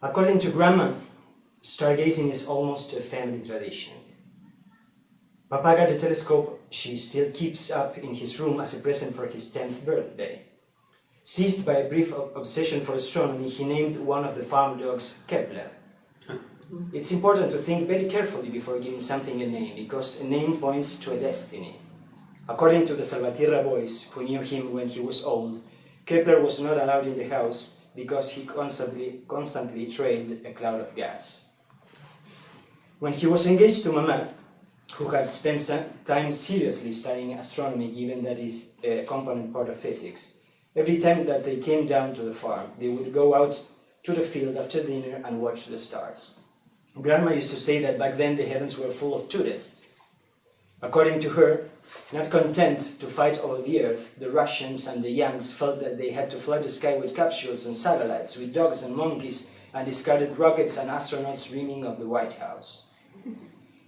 According to Grandma, stargazing is almost a family tradition. Papa got the telescope she still keeps up in his room as a present for his 10th birthday. Seized by a brief obsession for astronomy, he named one of the farm dogs Kepler. It's important to think very carefully before giving something a name, because a name points to a destiny. According to the Salvatierra boys, who knew him when he was old, Kepler was not allowed in the house because he constantly trailed a cloud of gas. When he was engaged to Mama, who had spent some time seriously studying astronomy, given that is a component part of physics, every time that they came down to the farm, they would go out to the field after dinner and watch the stars. Grandma used to say that back then the heavens were full of tourists. According to her, not content to fight over the earth, the Russians and the Yanks felt that they had to flood the sky with capsules and satellites, with dogs and monkeys, and discarded rockets and astronauts dreaming of the White House.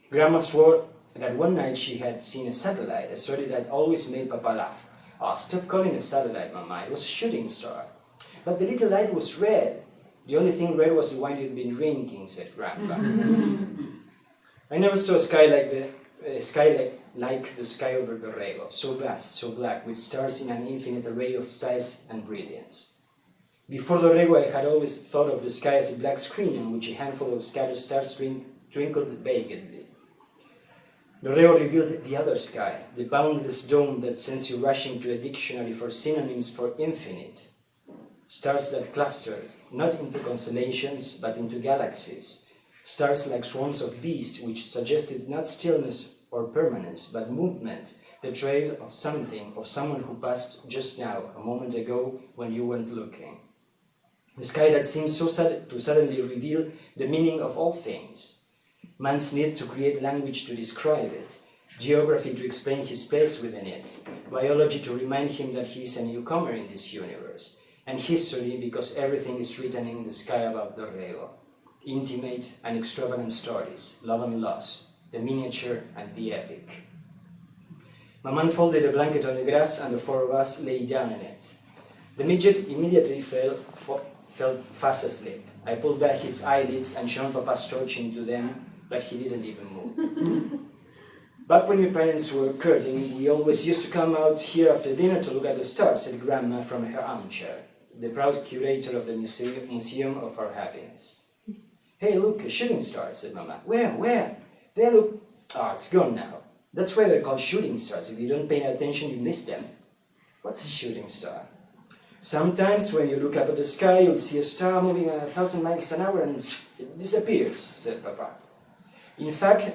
Grandma swore that one night she had seen a satellite, a story that always made Papa laugh. "Oh, stop calling it a satellite, Mama, it was a shooting star. But the little light was red. The only thing red was the wine you'd been drinking," said Grandpa. I never saw a sky like the sky over Borrego, so vast, so black, with stars in an infinite array of size and brilliance. Before Dorrego, I had always thought of the sky as a black screen on which a handful of scattered stars twinkled vacantly. Dorrego revealed the other sky, the boundless dome that sends you rushing to a dictionary for synonyms for infinite. Stars that clustered, not into constellations, but into galaxies. Stars like swarms of bees, which suggested not stillness or permanence, but movement, the trail of something, of someone who passed just now, a moment ago, when you weren't looking. The sky that seems to suddenly reveal the meaning of all things. Man's need to create language to describe it, geography to explain his place within it, biology to remind him that he is a newcomer in this universe, and history because everything is written in the sky above Dorrego. Intimate and extravagant stories, love and loss, the miniature and the epic. Mama unfolded a blanket on the grass and the four of us lay down in it. The midget immediately fell fast asleep. I pulled back his eyelids and shone Papa's torch into them, but he didn't even move. Back when your parents were courting, we always used to come out here after dinner to look at the stars, said Grandma from her armchair, the proud curator of the Museum of Our Happiness. Hey, look, a shooting star, said Mama. Where? There, look. Oh, it's gone now. That's why they're called shooting stars. If you don't pay attention, you miss them. What's a shooting star? Sometimes when you look up at the sky, you'll see a star moving at 1,000 miles an hour and it disappears, said Papa. In fact,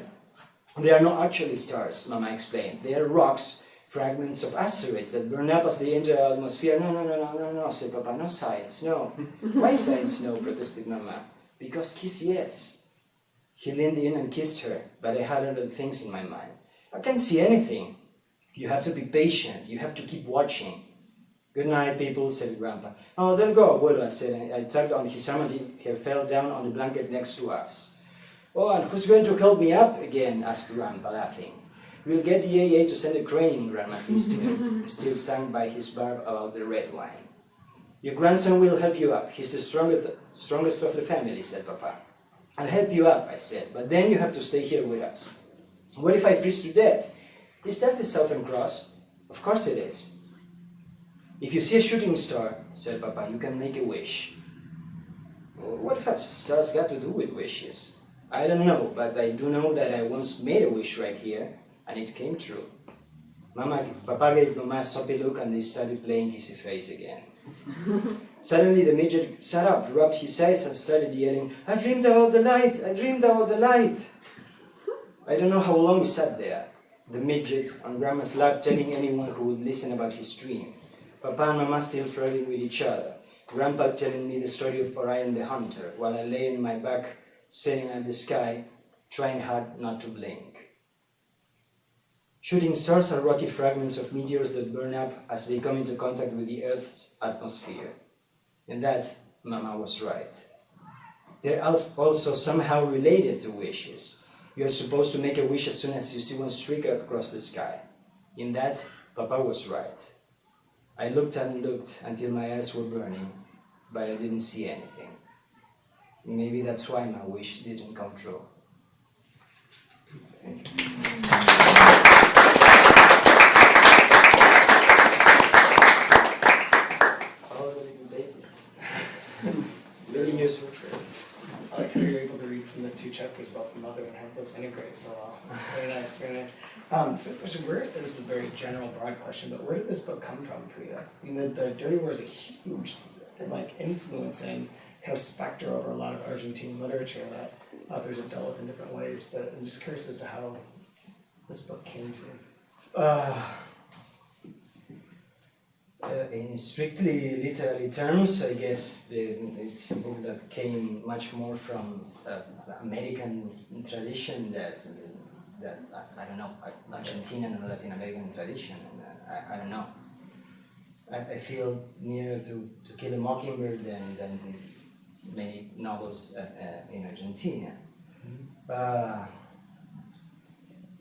they are not actually stars, Mama explained. They are rocks, fragments of asteroids that burn up as they enter the atmosphere. No, said Papa. No science, no. Why science, no, protested Mama. Because kiss, yes. He leaned in and kissed her, but I had other things in my mind. I can't see anything. You have to be patient. You have to keep watching. Good night, people, said Grandpa. Oh, don't go, Abuelo, I said. I tugged on his arm until he fell down on the blanket next to us. Oh, and who's going to help me up again? Asked Grandpa, laughing. We'll get the AA to send a crane, Grandma teased him, still sung by his barb about the red wine. Your grandson will help you up. He's the strongest of the family, said Papa. I'll help you up, I said, but then you have to stay here with us. What if I freeze to death? Is that the Southern Cross? Of course it is. If you see a shooting star, said Papa, you can make a wish. What have stars got to do with wishes? I don't know, but I do know that I once made a wish right here, and it came true. Papa gave Mama a soppy look, and they started playing Kissy Face again. Suddenly the midget sat up, rubbed his eyes, and started yelling, I dreamed about the light! I dreamed about the light! I don't know how long we sat there, the midget on Grandma's lap telling anyone who would listen about his dream. Papa and Mama still flirting with each other, Grandpa telling me the story of Orion the Hunter, while I lay on my back, staring at the sky, trying hard not to blink. Shooting stars are rocky fragments of meteors that burn up as they come into contact with the Earth's atmosphere. And that, Mama was right. They're also somehow related to wishes. You are supposed to make a wish as soon as you see one streak across the sky. In that, Papa was right. I looked and looked until my eyes were burning, but I didn't see anything. maybe that's why my wish didn't come true. Thank you. Very useful. I like how you're able to read from the 2 chapters about the mother and how those integrate so well. Very nice, very nice. So this is a very general, broad question, but where did this book come from for you? I mean, the Dirty War is a huge, influencing kind of specter over a lot of Argentine literature that authors have dealt with in different ways, but I'm just curious as to how this book came to you. In strictly literary terms, I guess it's a book that came much more from American tradition that I don't know, Argentinian or Latin American tradition. And I don't know. I feel nearer to Kill a Mockingbird than many novels in Argentina.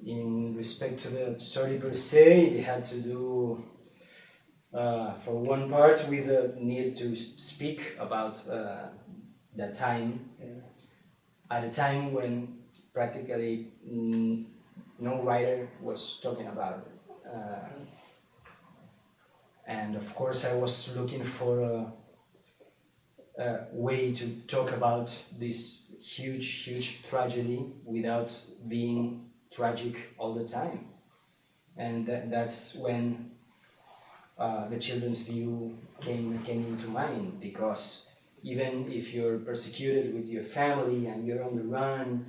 In respect to the story per se, it had to do, for one part, with the need to speak about that time, at a time when practically no writer was talking about it. And of course I was looking for a way to talk about this huge tragedy without being tragic all the time. And that's when the children's view came into mind, because even if you're persecuted with your family and you're on the run,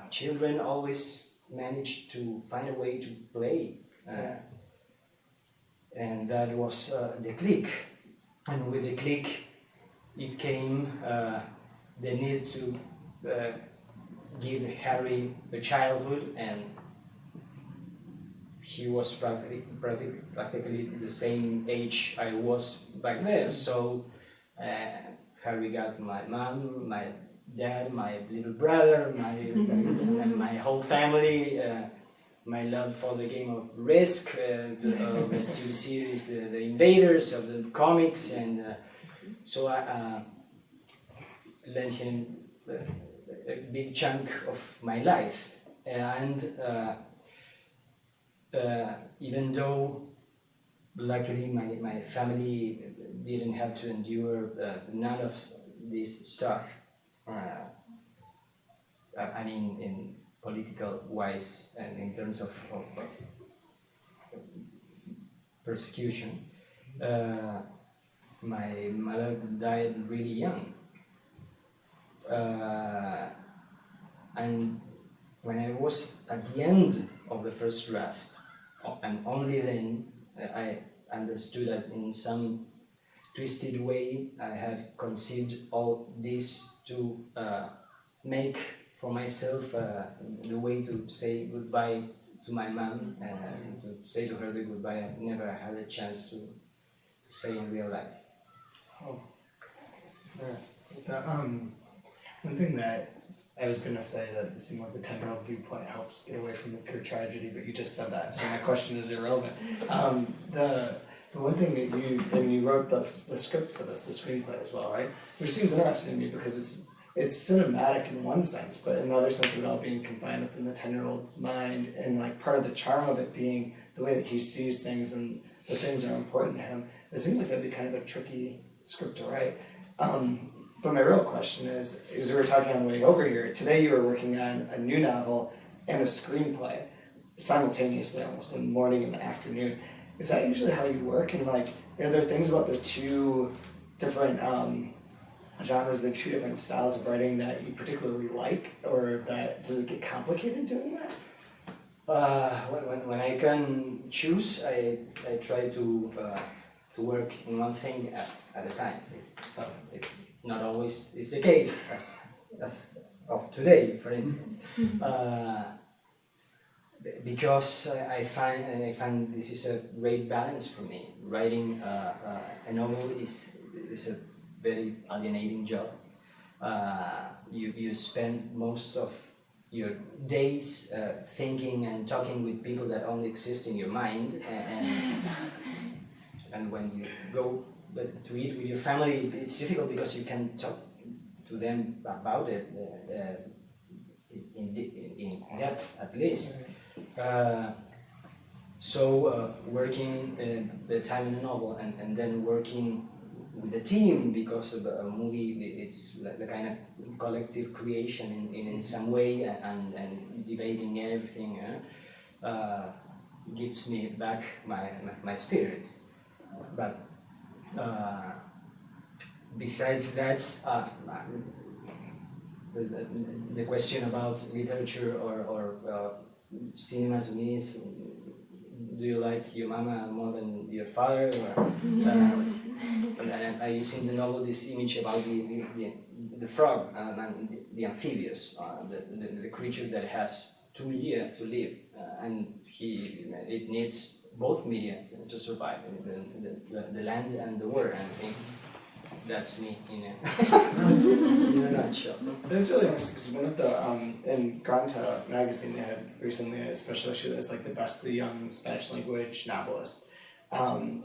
children always manage to find a way to play. And that was the click. And with the click, it came the need to give Harry a childhood, and he was practically the same age I was back then. So Harry got my mom, my dad, my little brother, my whole family, my love for the game of Risk, the TV series, The Invaders, of the comics, and so I lent him a big chunk of my life. And even though luckily my family didn't have to endure none of this stuff, I mean in political wise and in terms of persecution, my mother died really young, and when I was at the end of the first draft, and only then I understood that in some twisted way I had conceived all this to make for myself the way to say goodbye to my mom, and to say to her the goodbye I never had a chance to say in real life. Oh, yes. One thing that I was going to say, that it seemed like the 10-year-old viewpoint helps get away from the pure tragedy, but you just said that, so my question is irrelevant. The one thing that you wrote the script for this, the screenplay as well, right? Which seems interesting to me because it's cinematic in one sense, but in the other sense of it all being confined within the 10-year-old's mind, and like part of the charm of it being the way that he sees things and the things that are important to him. It seems like that'd be kind of a tricky script to write. But my real question is, as we were talking on the way over here, today you were working on a new novel and a screenplay simultaneously, almost in the morning and the afternoon. Is that usually how you work? And like, are there things about the two different genres, the two different styles of writing that you particularly like, or that does it get complicated doing that? When I can choose, I try to work in one thing at a time. It not always is the case, as of today, for instance. Because I find this is a great balance for me. Writing a novel is a very alienating job. You spend most of your days thinking and talking with people that only exist in your mind, and when you go to eat with your family, it's difficult because you can to them about it in depth, at least. So working the time in a novel and then working with the team, because of a movie, it's like the kind of collective creation in some way, and debating everything gives me back my spirits. But besides that, the question about literature or cinema to me is, do you like your mama more than your father? Or, and I use in the novel this image about the frog and the amphibious, the creature that has 2 years to live, and it needs both media to survive, the land and the water. And I think that's me in a nutshell. It's really interesting because one of the in Granta magazine they had recently a special issue that's like the best young Spanish language novelist, and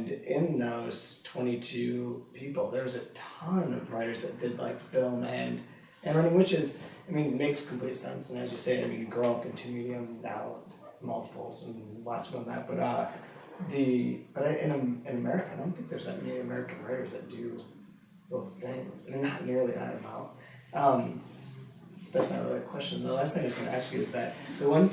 in those 22 people there was a ton of writers that did like film and writing, which is, I mean, makes complete sense. And as you say, I mean, you grow up in two medium, now multiples and lots of that, but in America, I don't think there's that many American writers that do both things. I mean, not nearly that amount. That's not really a question. The last thing I was going to ask you is that the one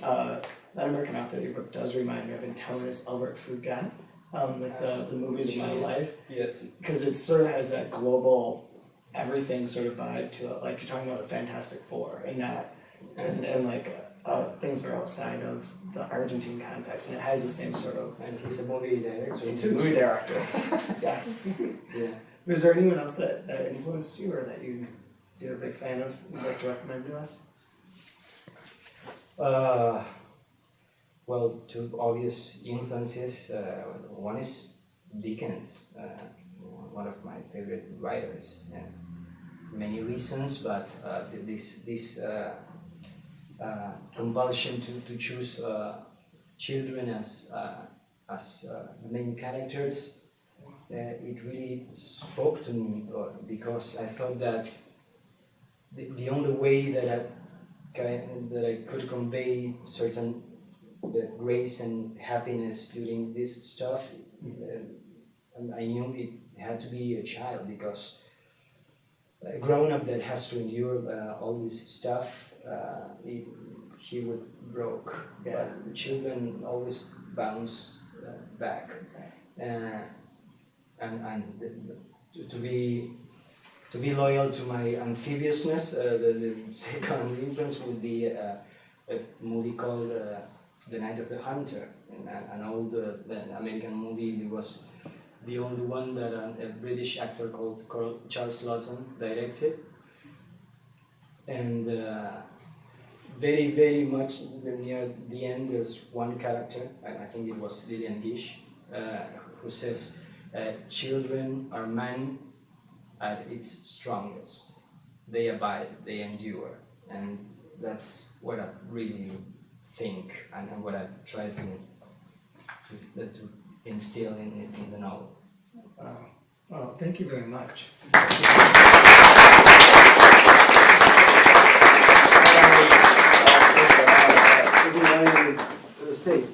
that American author that your book does remind me of in tone is Albert Frugat, like the movies of my life. Yes. Because it sort of has that global everything sort of vibe to it. Like you're talking about the Fantastic Four and that, and like. Things are outside of the Argentine context, and it has the same sort of. And he's a movie director. He's a movie director. Yes. Yeah. Was there anyone else that influenced you, or that you're a big fan of, you'd like to recommend to us? Well, two obvious influences. One is Dickens, one of my favorite writers. Many reasons, but this compulsion to choose children as main characters, it really spoke to me, because I thought that the only way that I could convey certain grace and happiness during this stuff, and I knew it had to be a child, because a grown-up that has to endure all this stuff, he would broke. Yeah. But the children always bounce back, and to be loyal to my amphibiousness. The second influence would be a movie called The Night of the Hunter, an old American movie. It was the only one that a British actor called Charles Lawton directed. And very, very much near the end, there's one character, and I think it was Lillian Gish, who says, children are men at its strongest. They abide, they endure. And that's what I really think, and what I try to instill in the novel. Well, thank you very much. To the stage.